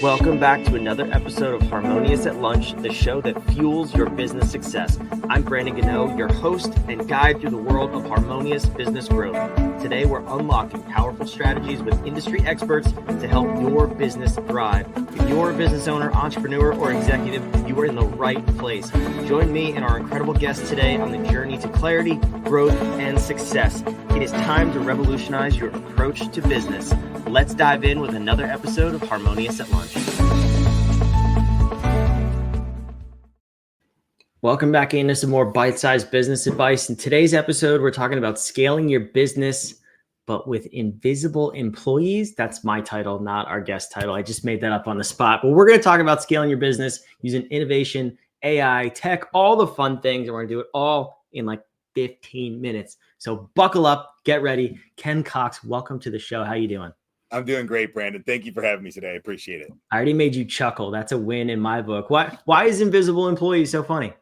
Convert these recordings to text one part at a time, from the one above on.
Welcome back to another episode of Harmonious at Lunch, the show that fuels your business success. I'm Brandon Gano, your host and guide through the world of harmonious business growth. Today, we're unlocking powerful strategies with industry experts to help your business thrive. If you're a business owner, entrepreneur, or executive, you are in the right place. Join me and our incredible guests today on the journey to clarity, growth, and success. It is time to revolutionize your approach to business. Let's dive in with another episode of Harmonious at Lunch. Welcome back into some more bite-sized business advice. In today's episode, we're talking about scaling your business, but with invisible employees. That's my title, not our guest title. I just made that up on the spot. But we're going to talk about scaling your business using innovation, AI, tech, all the fun things. And we're going to do it all in like 15 minutes. So buckle up, get ready. Ken Cox, welcome to the show. How you doing? I'm doing great, Brandon. Thank you for having me today. I appreciate it. I already made you chuckle. That's a win in my book. Why is invisible employees so funny?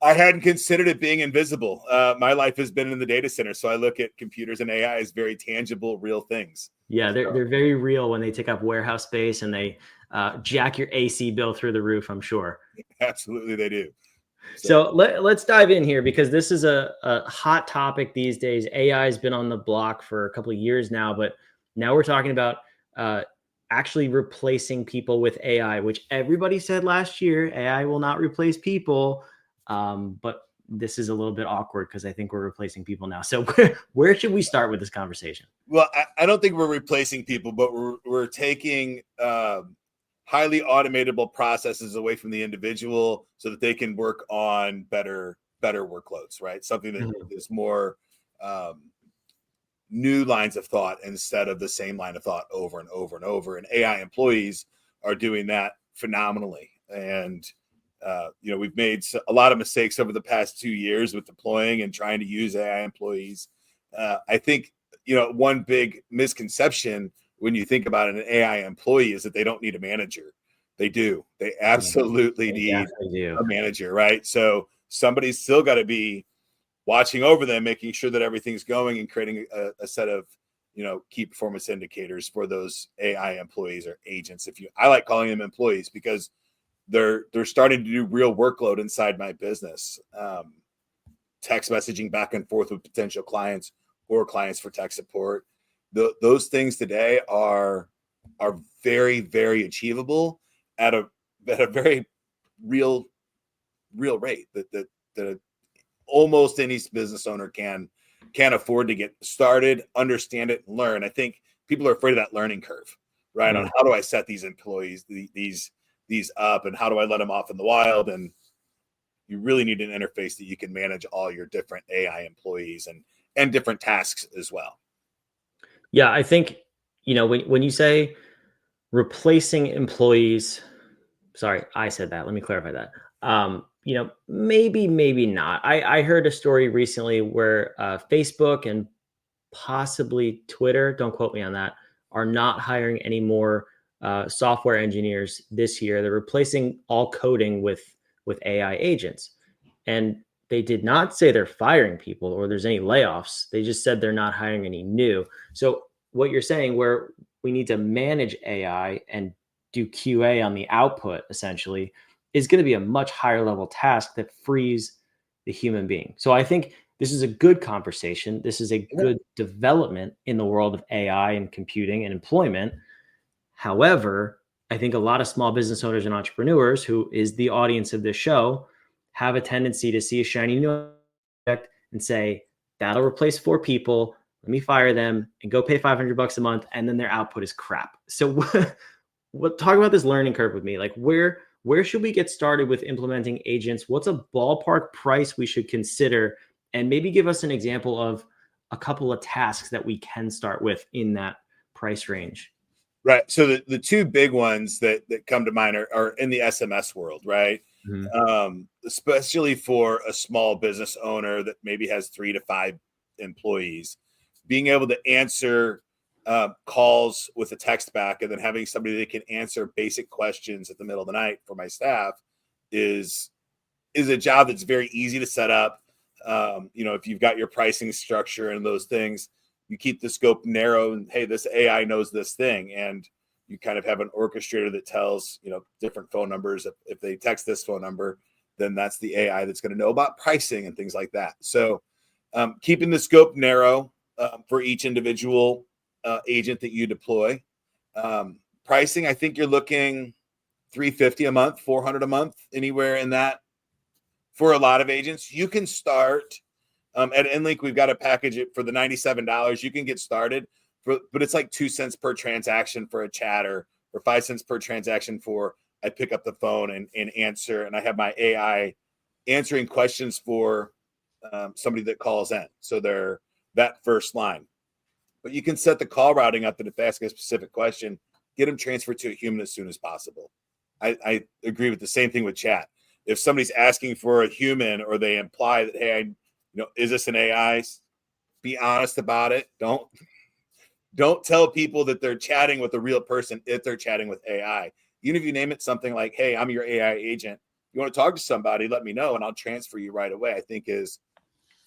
I hadn't considered it being invisible. My life has been in the data center, so I look at computers and AI as very tangible, real things. Yeah, they're very real when they take up warehouse space and they jack your AC bill through the roof, I'm sure. Absolutely, they do. So let's dive in here because this is a hot topic these days. AI has been on the block for a couple of years now, but now we're talking about actually replacing people with AI, which everybody said last year, AI will not replace people. But this is a little bit awkward because I think we're replacing people now. So where should we start with this conversation? Well, I don't think we're replacing people, but we're taking highly automatable processes away from the individual so that they can work on better workloads, right? Something that is more new lines of thought instead of the same line of thought over and over and over. And AI employees are doing that phenomenally. And, we've made a lot of mistakes over the past 2 years with deploying and trying to use AI employees. I think, one big misconception when you think about an AI employee is that they don't need a manager. They do. They absolutely need a manager, right? So somebody's still got to be watching over them, making sure that everything's going and creating a set of, key performance indicators for those AI employees or agents. I like calling them employees because they're starting to do real workload inside my business. Text messaging back and forth with potential clients or clients for tech support. Those things today are very, very achievable at a very real rate that almost any business owner can afford to get started, understand it, and learn. I think people are afraid of that learning curve, right? On how do I set these employees, these up, and how do I let them off in the wild? And you really need an interface that you can manage all your different AI employees and different tasks as well. Yeah, I think, when you say replacing employees, sorry, I said that. Let me clarify that. Maybe not. I heard a story recently where Facebook and possibly Twitter, don't quote me on that, are not hiring any more software engineers this year. They're replacing all coding with AI agents. And they did not say they're firing people or there's any layoffs. They just said they're not hiring any new. So what you're saying, where we need to manage AI and do QA on the output, essentially, is going to be a much higher level task that frees the human being. So I think this is a good conversation. This is a good development in the world of AI and computing and employment. However, I think a lot of small business owners and entrepreneurs, who is the audience of this show, have a tendency to see a shiny new object and say, that'll replace 4 people. Let me fire them and go pay $500 a month. And then their output is crap. So talk about this learning curve with me. Like where should we get started with implementing agents? What's a ballpark price we should consider? And maybe give us an example of a couple of tasks that we can start with in that price range. Right. So the 2 big ones that come to mind are in the SMS world, right? Especially for a small business owner that maybe has 3 to 5 employees, being able to answer calls with a text back and then having somebody that can answer basic questions at the middle of the night for my staff is a job that's very easy to set up. If you've got your pricing structure and those things, you keep the scope narrow and, hey, this AI knows this thing. And, you kind of have an orchestrator that tells, different phone numbers. If they text this phone number, then that's the AI that's going to know about pricing and things like that. So keeping the scope narrow for each individual agent that you deploy. Pricing, I think you're looking $350 a month, $400 a month, anywhere in that. For a lot of agents, you can start at InLink. We've got a package for the $97. You can get started, but it's like 2 cents per transaction for a chatter, or 5 cents per transaction for I pick up the phone and answer, and I have my AI answering questions for somebody that calls in. So they're that first line. But you can set the call routing up that if they ask a specific question, get them transferred to a human as soon as possible. I agree with the same thing with chat. If somebody's asking for a human, or they imply that, hey, is this an AI? Be honest about it. Don't tell people that they're chatting with a real person if they're chatting with AI. Even if you name it something like, hey, I'm your AI agent. You want to talk to somebody, let me know and I'll transfer you right away. I think is,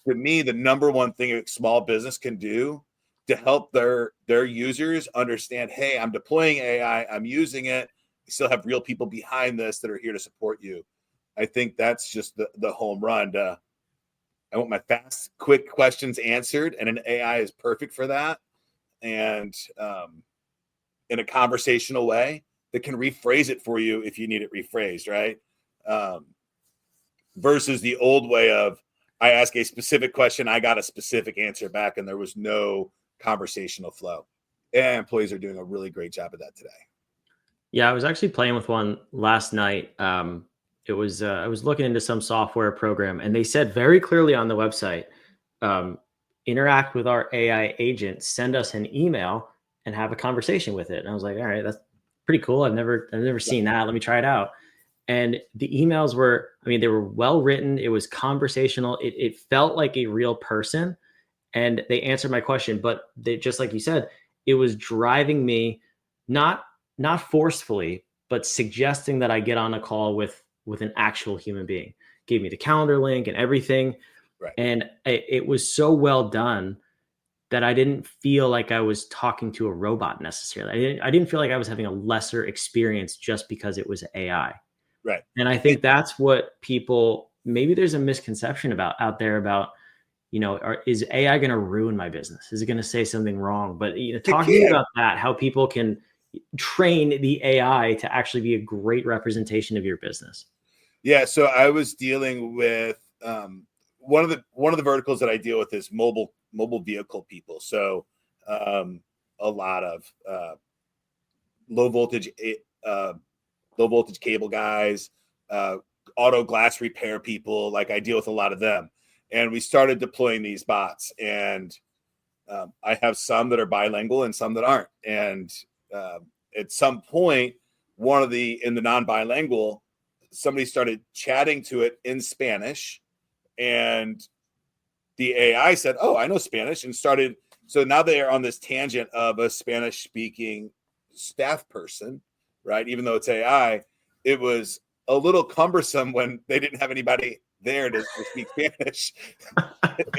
to me, the number one thing a small business can do to help their users understand, hey, I'm deploying AI, I'm using it. We still have real people behind this that are here to support you. I think that's just the home run. I want my fast, quick questions answered, and an AI is perfect for that. And in a conversational way that can rephrase it for you if you need it rephrased, right? Versus the old way of, I ask a specific question, I got a specific answer back, and there was no conversational flow. And employees are doing a really great job of that today. Yeah, I was actually playing with one last night. It was I was looking into some software program, and they said very clearly on the website, interact with our AI agent, send us an email, and have a conversation with it. And I was like, all right, that's pretty cool. I've never seen that. Let me try it out. And the emails were, they were well written. It was conversational. It felt like a real person, and they answered my question. But they, just like you said, it was driving me not forcefully, but suggesting that I get on a call with an actual human being. Gave me the calendar link and everything. Right. And it was so well done that I didn't feel like I was talking to a robot necessarily. I didn't feel like I was having a lesser experience just because it was AI. Right. And I think that's what people, maybe there's a misconception out there about, is AI going to ruin my business? Is it going to say something wrong? But talking about that, how people can train the AI to actually be a great representation of your business. Yeah. So I was dealing with one of the verticals that I deal with is mobile vehicle people. So a lot of low voltage cable guys, auto glass repair people. Like, I deal with a lot of them, and we started deploying these bots, and I have some that are bilingual and some that aren't. And at some point, in the non-bilingual, somebody started chatting to it in Spanish, and the AI said, "Oh, I know Spanish," and started. So now they are on this tangent of a Spanish-speaking staff person, right? Even though it's AI, it was a little cumbersome when they didn't have anybody there to speak Spanish.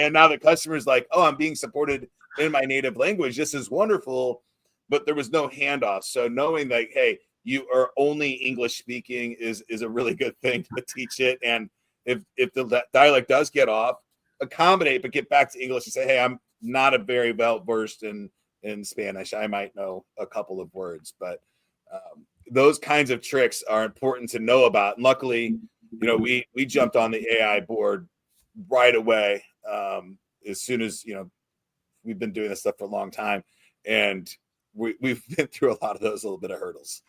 And now the customer's like, "Oh, I'm being supported in my native language. This is wonderful," but there was no handoff. So knowing that, hey, you are only English speaking is a really good thing to teach it. And if the dialect does get off, accommodate, but get back to English and say, hey, I'm not a very well versed in Spanish. I might know a couple of words, but those kinds of tricks are important to know about. And luckily, we jumped on the AI board right away. As soon as, we've been doing this stuff for a long time, and we've been through a lot of those little bit of hurdles.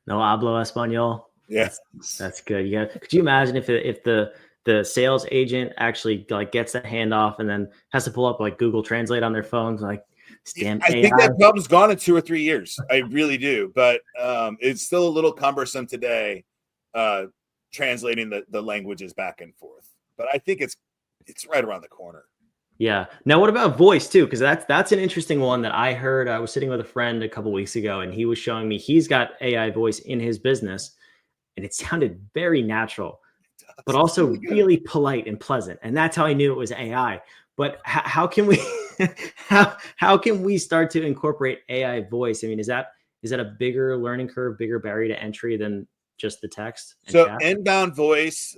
No hablo español. Yes. That's good. Yeah. Could you imagine if the sales agent actually gets the handoff and then has to pull up Google Translate on their phones, I think that problem's gone in 2 or 3 years. I really do, but it's still a little cumbersome today, translating the languages back and forth. But I think it's right around the corner. Yeah. Now, what about voice too? Because that's an interesting one that I heard. I was sitting with a friend a couple of weeks ago, and he was showing me he's got AI voice in his business, and it sounded very natural, but also really polite and pleasant. And that's how I knew it was AI. But how can we how can we start to incorporate AI voice? Is that Is that a bigger learning curve, bigger barrier to entry than just the text and So chat? inbound voice,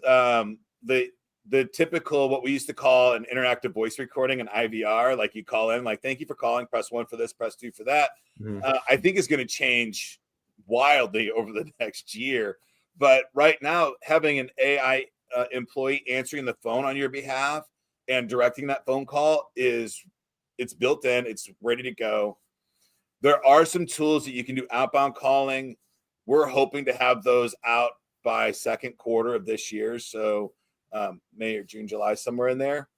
the typical what we used to call an interactive voice recording, an IVR, like you call in, like thank you for calling, press 1 for this, press 2 for that. Mhm. I think is going to change wildly over the next year. But right now, having an AI employee answering the phone on your behalf and directing that phone call it's built in, it's ready to go. There are some tools that you can do outbound calling. We're hoping to have those out by second quarter of this year. So May or June, July, somewhere in there.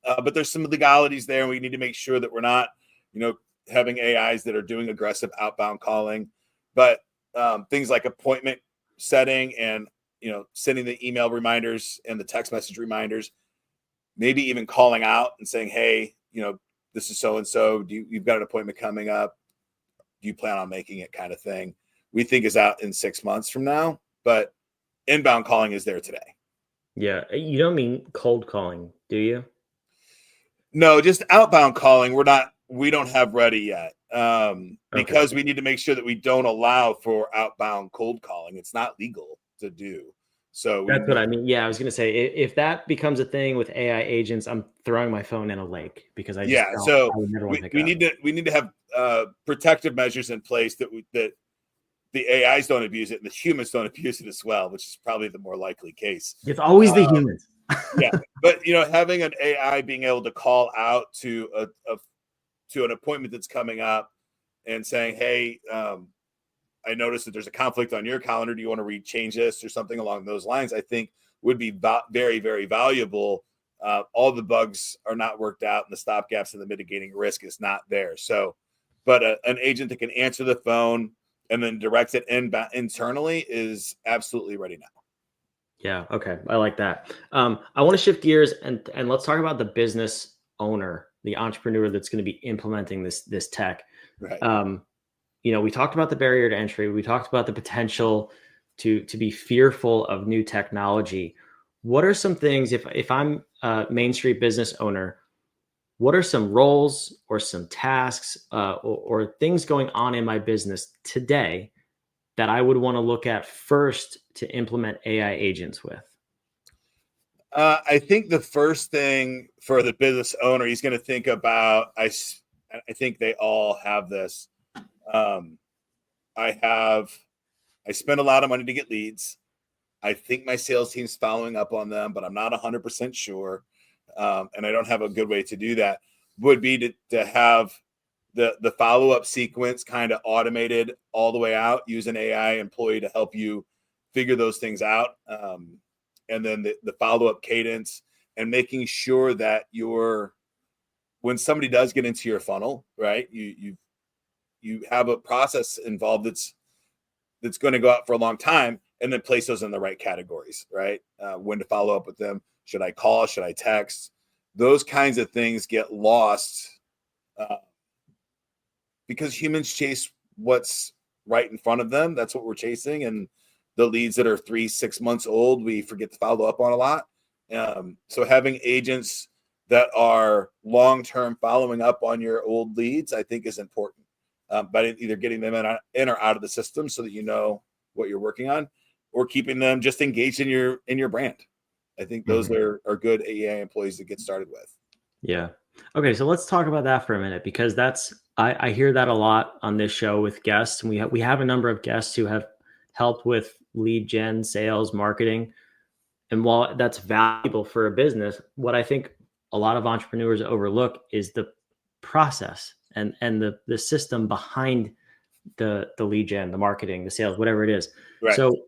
But there's some legalities there. And we need to make sure that we're not, having AIs that are doing aggressive outbound calling. But things like appointment setting and, sending the email reminders and the text message reminders, maybe even calling out and saying, hey, this is so-and-so. You've got an appointment coming up. Do you plan on making it, kind of thing? We think is out in 6 months from now, but inbound calling is there today. Yeah. You don't mean cold calling, do you? No, just outbound calling. We don't have ready yet because Okay. we need to make sure that we don't allow for outbound cold calling. It's not legal to do. So we That's what need, I mean. Yeah, I was gonna say if that becomes a thing with AI agents, I'm throwing my phone in a lake because I just yeah. don't. So I would never want to pick it we up. need to have protective measures in place that the AIs don't abuse it and the humans don't abuse it as well, which is probably the more likely case. It's always the humans. Yeah, but having an AI being able to call out to to an appointment that's coming up and saying, "Hey, I noticed that there's a conflict on your calendar. Do you want to change this or something along those lines?" I think would be very, very valuable. All the bugs are not worked out, and the stopgaps and the mitigating risk is not there. So, but an agent that can answer the phone and then direct it internally is absolutely ready now. Yeah. Okay. I like that. I want to shift gears and let's talk about the business owner, the entrepreneur that's going to be implementing this tech. Right. We talked about the barrier to entry. We talked about the potential to be fearful of new technology. What are some things if I'm a Main Street business owner? What are some roles or some tasks or things going on in my business today that I would want to look at first to implement AI agents with? I think the first thing for the business owner, he's going to think about. I think they all have this. Um, I spend a lot of money to get leads. I think my sales team's following up on them, but I'm not 100% sure. And I don't have a good way to do that. Would be to have the follow-up sequence kind of automated all the way out, use an AI employee to help you figure those things out. And then the follow-up cadence and making sure that when somebody does get into your funnel, right, you have a process involved that's going to go out for a long time, and then place those in the right categories, right? When to follow up with them. Should I call? Should I text? Those kinds of things get lost because humans chase what's right in front of them. That's what we're chasing. And the leads that are 3-6 months old, we forget to follow up on a lot. So having agents that are long-term following up on your old leads, I think is important. By either getting them in or out of the system so that you know what you're working on, or keeping them just engaged in your brand. I think those Mhm. are good AI employees to get started with. Yeah. Okay, so let's talk about that for a minute because I hear that a lot on this show with guests, and we have a number of guests who have helped with lead gen, sales, marketing, and while that's valuable for a business, what I think a lot of entrepreneurs overlook is the process and the system behind the lead gen, the marketing, the sales, whatever it is. Right. So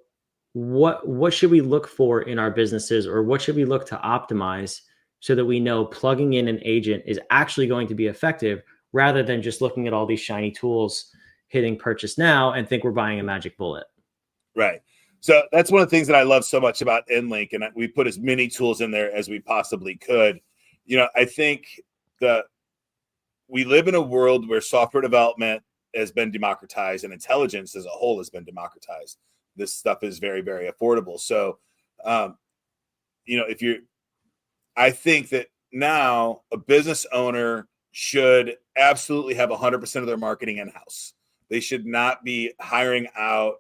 what should we look for in our businesses, or what should we look to optimize so that we know plugging in an agent is actually going to be effective rather than just looking at all these shiny tools, hitting purchase now and think we're buying a magic bullet? Right. So that's one of the things that I love so much about InLink, and we put as many tools in there as we possibly could. I think that we live in a world where software development has been democratized and intelligence as a whole has been democratized. This stuff is very, very affordable. So, um, if I think that now a business owner should absolutely have 100% of their marketing in house. They should not be hiring out.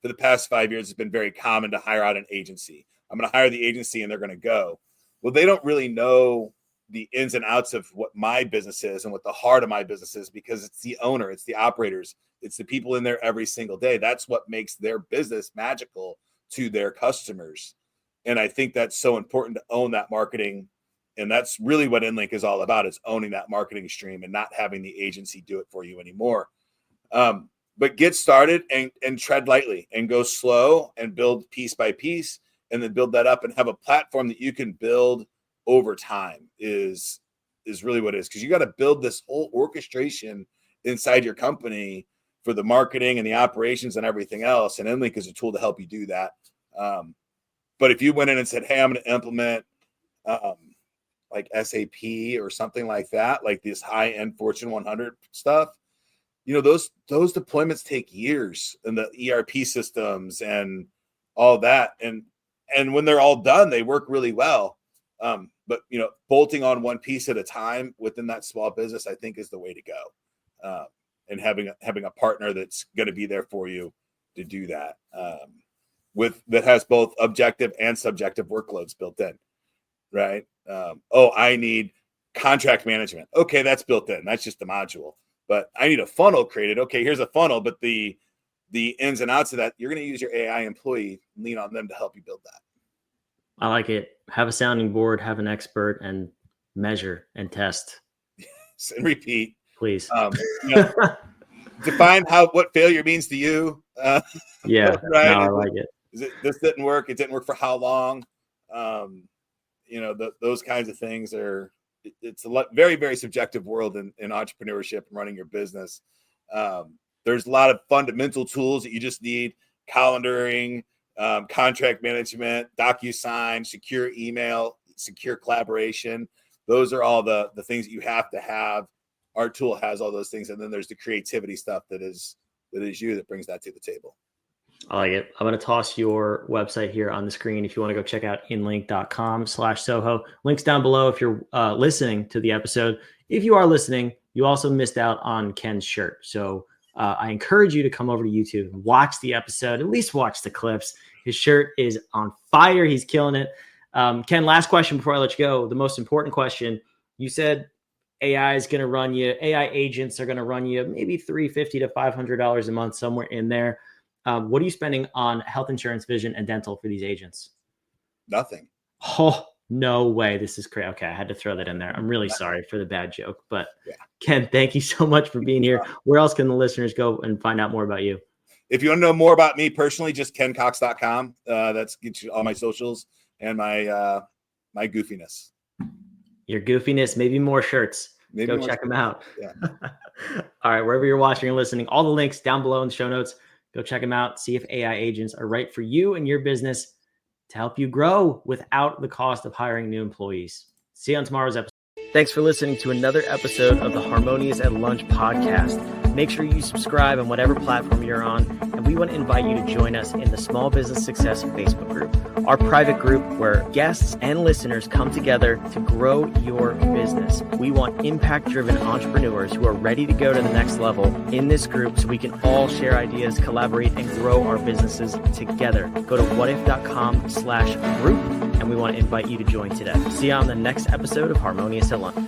For the past 5 years, it's been very common to hire out an agency. I'm going to hire the agency and they're going to go. Well, they don't really know the ins and outs of what my business is and what the heart of my business is, because it's the owner, it's the operators, it's the people in there every single day. That's what makes their business magical to their customers. And I think that's so important to own that marketing. And that's really what InLink is all about, is owning that marketing stream and not having the agency do it for you anymore. But get started and tread lightly and go slow and build piece by piece, and then build that up and have a platform that you can build over time is really what it is. Because you got to build this whole orchestration inside your company for the marketing and the operations and everything else. And InLink is a tool to help you do that. But if you went in and said, hey, I'm going to implement like SAP or something like that, like this high-end Fortune 100 stuff, those deployments take years, and the ERP systems and all that. And when they're all done, they work really well. But bolting on one piece at a time within that small business, I think, is the way to go. And having a partner that's going to be there for you to do that, that has both objective and subjective workloads built in, right? I need contract management. Okay, that's built in. That's just the module. But I need a funnel created. Okay, here's a funnel, but the ins and outs of that, you're going to use your AI employee, lean on them to help you build that. I like it. Have a sounding board, have an expert, and measure and test. And repeat. Please. Define what failure means to you. Yeah, right? No, I like it. This didn't work. It didn't work for how long? Those kinds of things it's a very, very subjective world in entrepreneurship and running your business. There's a lot of fundamental tools that you just need: calendaring, contract management, DocuSign, secure email, secure collaboration. Those are all the things that you have to have. Our tool has all those things. And then there's the creativity stuff that is you that brings that to the table. I like it. I'm going to toss your website here on the screen if you want to go check out inlink.com/Soho. Links down below if you're listening to the episode. If you are listening, you also missed out on Ken's shirt. So I encourage you to come over to YouTube and watch the episode, at least watch the clips. His shirt is on fire. He's killing it. Ken, last question before I let you go. The most important question. You said AI is going to run you, AI agents are going to run you maybe $350 to $500 a month, somewhere in there. What are you spending on health insurance, vision, and dental for these agents? Nothing. Oh, no way. This is crazy. Okay, I had to throw that in there. I'm really sorry for the bad joke. But yeah. Ken, thank you so much for being here. Where else can the listeners go and find out more about you? If you want to know more about me personally, just kencox.com. That's gets you all my socials and my goofiness. Your goofiness, maybe more shirts. Go check them out. Yeah. All right, wherever you're watching or listening, all the links down below in the show notes. Go check them out. See if AI agents are right for you and your business to help you grow without the cost of hiring new employees. See you on tomorrow's episode. Thanks for listening to another episode of the Harmonious at Lunch podcast. Make sure you subscribe on whatever platform you're on, and we want to invite you to join us in the Small Business Success Facebook group, our private group where guests and listeners come together to grow your business. We want impact-driven entrepreneurs who are ready to go to the next level in this group so we can all share ideas, collaborate, and grow our businesses together. Go to whatif.com/group, and we want to invite you to join today. See you on the next episode of Harmonious at Lunch.